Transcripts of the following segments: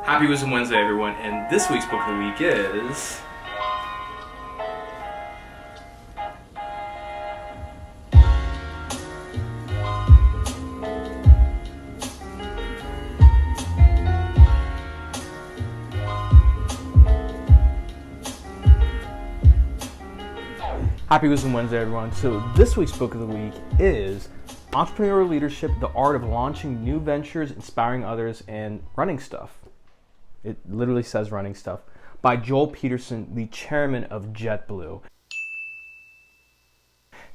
Happy Wisdom Wednesday, everyone, and this week's book of the week is... Happy Wisdom Wednesday, everyone. So this week's book of the week is Entrepreneurial Leadership, the Art of Launching New Ventures, Inspiring Others, and Running Stuff. It literally says running stuff. By Joel Peterson, the chairman of JetBlue.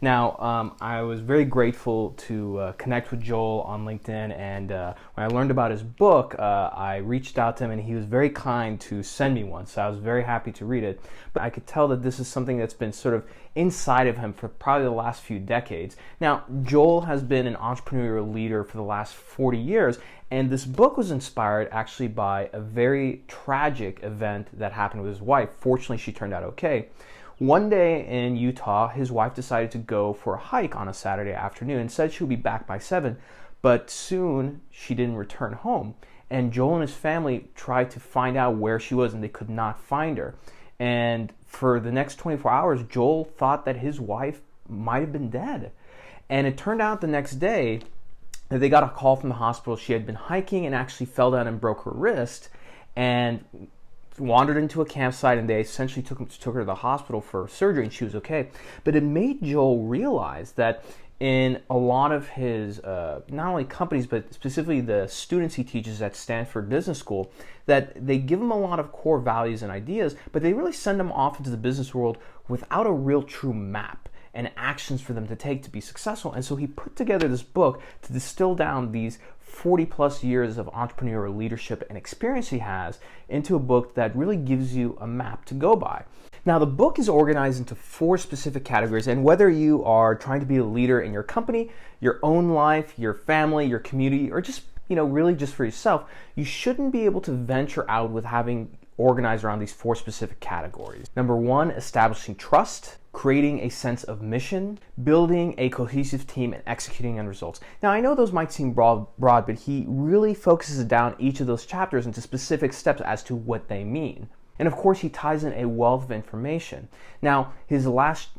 Now, I was very grateful to connect with Joel on LinkedIn, and when I learned about his book, I reached out to him, and he was very kind to send me one, so I was very happy to read it. But I could tell that this is something that's been sort of inside of him for probably the last few decades. Now, Joel has been an entrepreneurial leader for the last 40 years, and this book was inspired actually by a very tragic event that happened with his wife. Fortunately, she turned out okay. One day in Utah, his wife decided to go for a hike on a Saturday afternoon and said she would be back by 7, but soon she didn't return home. And Joel and his family tried to find out where she was, and they could not find her. And for the next 24 hours, Joel thought that his wife might have been dead. And it turned out the next day that they got a call from the hospital. She had been hiking and actually fell down and broke her wrist, and wandered into a campsite, and they essentially took her to the hospital for surgery, and she was okay. But it made Joel realize that in a lot of his, not only companies, but specifically the students he teaches at Stanford Business School, that they give them a lot of core values and ideas, but they really send them off into the business world without a real true map and actions for them to take to be successful. And so he put together this book to distill down these 40 plus years of entrepreneurial leadership and experience he has into a book that really gives you a map to go by. Now, the book is organized into 4 specific categories, and whether you are trying to be a leader in your company, your own life, your family, your community, or just, really just for yourself, you shouldn't be able to venture out with having organized around these 4 specific categories. Number 1, establishing trust, creating a sense of mission, building a cohesive team, and executing on results. Now, I know those might seem broad, but he really focuses down each of those chapters into specific steps as to what they mean. And of course, he ties in a wealth of information. Now, his last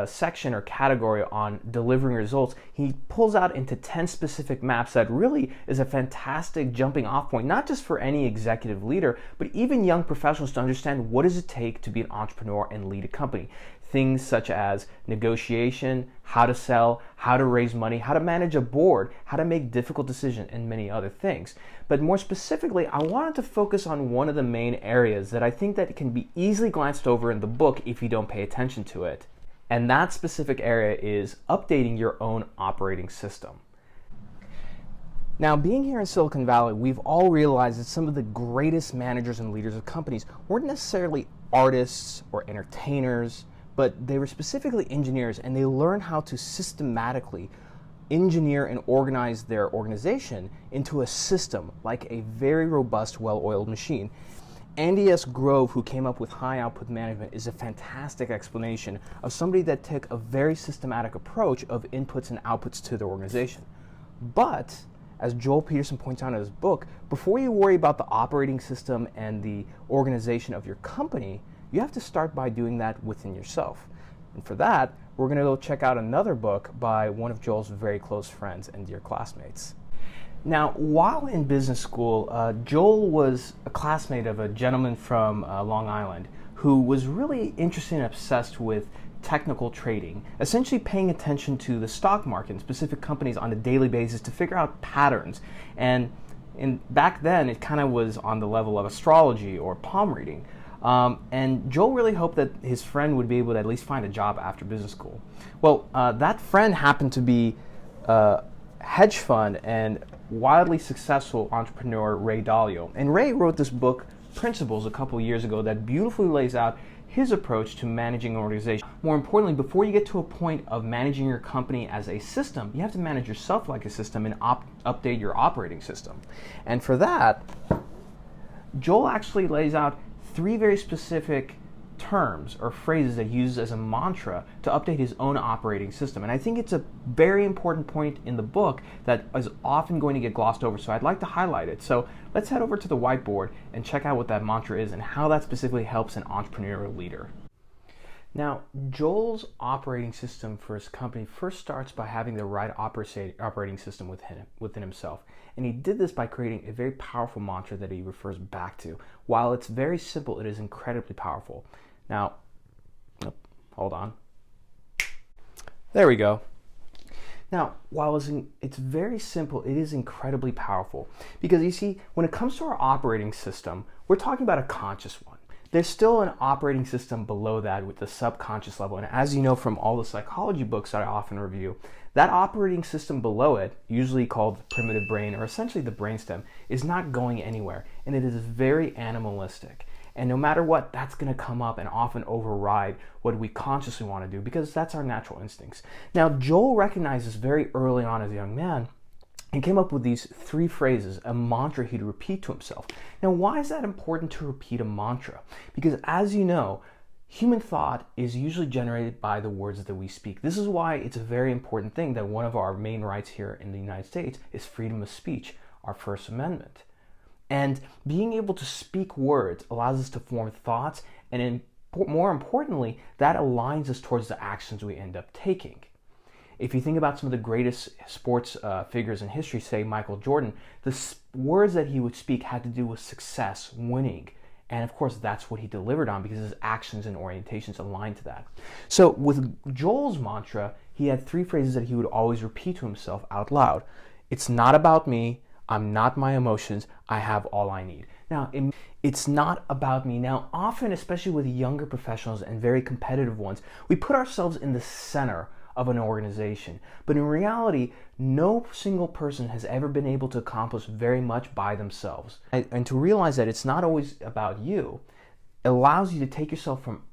section or category on delivering results, he pulls out into 10 specific maps that really is a fantastic jumping off point, not just for any executive leader, but even young professionals to understand what does it take to be an entrepreneur and lead a company. Things such as negotiation, how to sell, how to raise money, how to manage a board, how to make difficult decisions, and many other things. But more specifically, I wanted to focus on one of the main areas that I think that can be easily glanced over in the book if you don't pay attention to it. And that specific area is updating your own operating system. Now, being here in Silicon Valley, we've all realized that some of the greatest managers and leaders of companies weren't necessarily artists or entertainers, but they were specifically engineers, and they learned how to systematically engineer and organize their organization into a system like a very robust, well-oiled machine. Andy S. Grove, who came up with high output management, is a fantastic explanation of somebody that took a very systematic approach of inputs and outputs to their organization. But, as Joel Peterson points out in his book, before you worry about the operating system and the organization of your company, you have to start by doing that within yourself. And for that, we're going to go check out another book by one of Joel's very close friends and dear classmates. Now, while in business school, Joel was a classmate of a gentleman from Long Island who was really interested and obsessed with technical trading, essentially paying attention to the stock market and specific companies on a daily basis to figure out patterns. And back then, it kind of was on the level of astrology or palm reading. And Joel really hoped that his friend would be able to at least find a job after business school. Well, that friend happened to be a hedge fund and wildly successful entrepreneur Ray Dalio. And Ray wrote this book, Principles, a couple years ago that beautifully lays out his approach to managing an organization. More importantly, before you get to a point of managing your company as a system, you have to manage yourself like a system and update your operating system. And for that, Joel actually lays out 3 very specific terms or phrases that he uses as a mantra to update his own operating system. And I think it's a very important point in the book that is often going to get glossed over, so I'd like to highlight it. So let's head over to the whiteboard and check out what that mantra is and how that specifically helps an entrepreneurial leader. Now, Joel's operating system for his company first starts by having the right operating system within himself. And he did this by creating a very powerful mantra that he refers back to. While it's very simple, it is incredibly powerful. Now, hold on. There we go. Now, while it's very simple, it is incredibly powerful. Because you see, when it comes to our operating system, we're talking about a conscious one. There's still an operating system below that with the subconscious level. And as you know from all the psychology books that I often review, that operating system below it, usually called the primitive brain or essentially the brainstem, is not going anywhere. And it is very animalistic. And no matter what, that's going to come up and often override what we consciously want to do because that's our natural instincts. Now, Joel recognizes very early on as a young man and came up with these 3 phrases, a mantra he'd repeat to himself. Now, why is that important to repeat a mantra? Because as you know, human thought is usually generated by the words that we speak. This is why it's a very important thing that one of our main rights here in the United States is freedom of speech, our First Amendment. And being able to speak words allows us to form thoughts, and more importantly, that aligns us towards the actions we end up taking. If you think about some of the greatest sports figures in history, say Michael Jordan, the words that he would speak had to do with success, winning. And of course, that's what he delivered on because his actions and orientations aligned to that. So with Joel's mantra, he had 3 phrases that he would always repeat to himself out loud. It's not about me. I'm not my emotions. I have all I need. Now, it's not about me. Now, often, especially with younger professionals and very competitive ones, we put ourselves in the center of an organization. But in reality, no single person has ever been able to accomplish very much by themselves. And to realize that it's not always about you, it allows you to take yourself from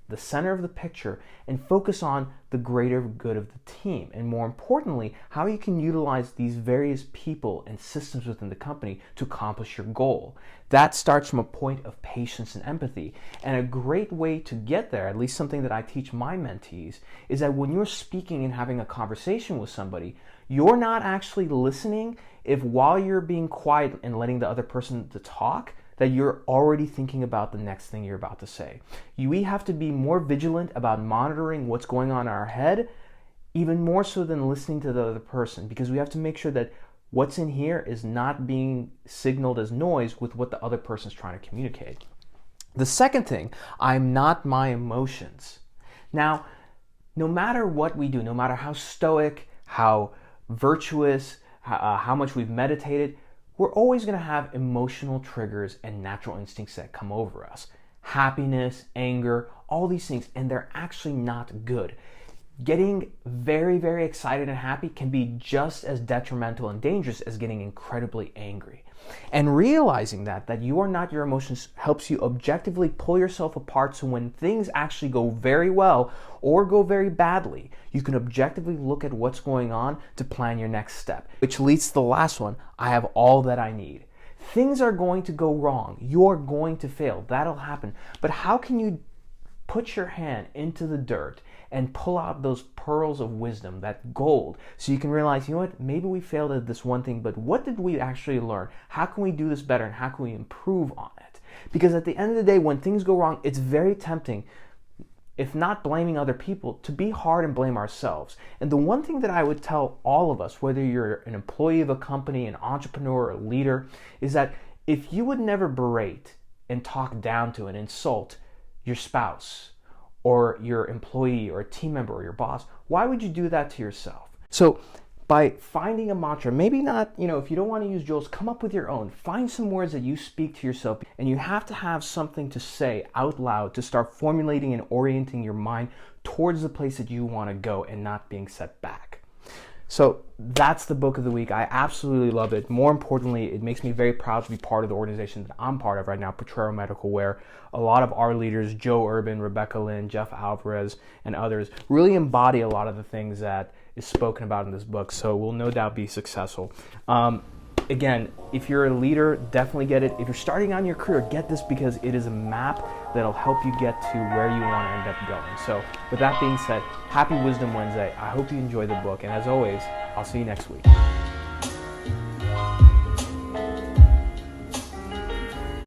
the center of the picture and focus on the greater good of the team. And more importantly, how you can utilize these various people and systems within the company to accomplish your goal. That starts from a point of patience and empathy. And a great way to get there, at least something that I teach my mentees, is that when you're speaking and having a conversation with somebody, you're not actually listening if while you're being quiet and letting the other person to talk, that you're already thinking about the next thing you're about to say. We have to be more vigilant about monitoring what's going on in our head, even more so than listening to the other person, because we have to make sure that what's in here is not being signaled as noise with what the other person's trying to communicate. The second thing, I'm not my emotions. Now, no matter what we do, no matter how stoic, how virtuous, how much we've meditated, we're always going to have emotional triggers and natural instincts that come over us. Happiness, anger, all these things, and they're actually not good. Getting very, very excited and happy can be just as detrimental and dangerous as getting incredibly angry. And realizing that you are not your emotions helps you objectively pull yourself apart, so when things actually go very well or go very badly, you can objectively look at what's going on to plan your next step. Which leads to the last one, I have all that I need. Things are going to go wrong. You're going to fail. That'll happen. But how can you put your hand into the dirt and pull out those pearls of wisdom, that gold, so you can realize, you know what, maybe we failed at this one thing, but what did we actually learn? How can we do this better, and how can we improve on it? Because at the end of the day, when things go wrong, it's very tempting, if not blaming other people, to be hard and blame ourselves. And the one thing that I would tell all of us, whether you're an employee of a company, an entrepreneur, or a leader, is that if you would never berate and talk down to and insult your spouse, or your employee, or a team member, or your boss, why would you do that to yourself? So by finding a mantra, maybe not, if you don't want to use Joel's, come up with your own. Find some words that you speak to yourself, and you have to have something to say out loud to start formulating and orienting your mind towards the place that you want to go and not being set back. So that's the book of the week. I absolutely love it. More importantly, it makes me very proud to be part of the organization that I'm part of right now, Peterson Medical, where a lot of our leaders, Joe Urban, Rebecca Lynn, Jeff Alvarez, and others, really embody a lot of the things that is spoken about in this book. So we'll no doubt be successful. again, if you're a leader, definitely get it. If you're starting on your career, get this because it is a map that'll help you get to where you want to end up going. So with that being said, happy Wisdom Wednesday. I hope you enjoy the book. And as always, I'll see you next week.